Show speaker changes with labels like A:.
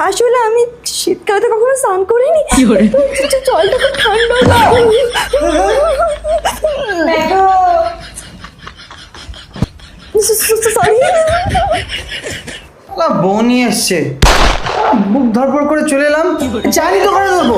A: আসলে আমি শীতকালে তো কখনো স্নান করিনি, জলটা খুব ঠান্ডা। সরি,
B: বউ নিয়ে এসছে, বুক ধরপড় করে চলে এলাম, জানি তো করে দেবো।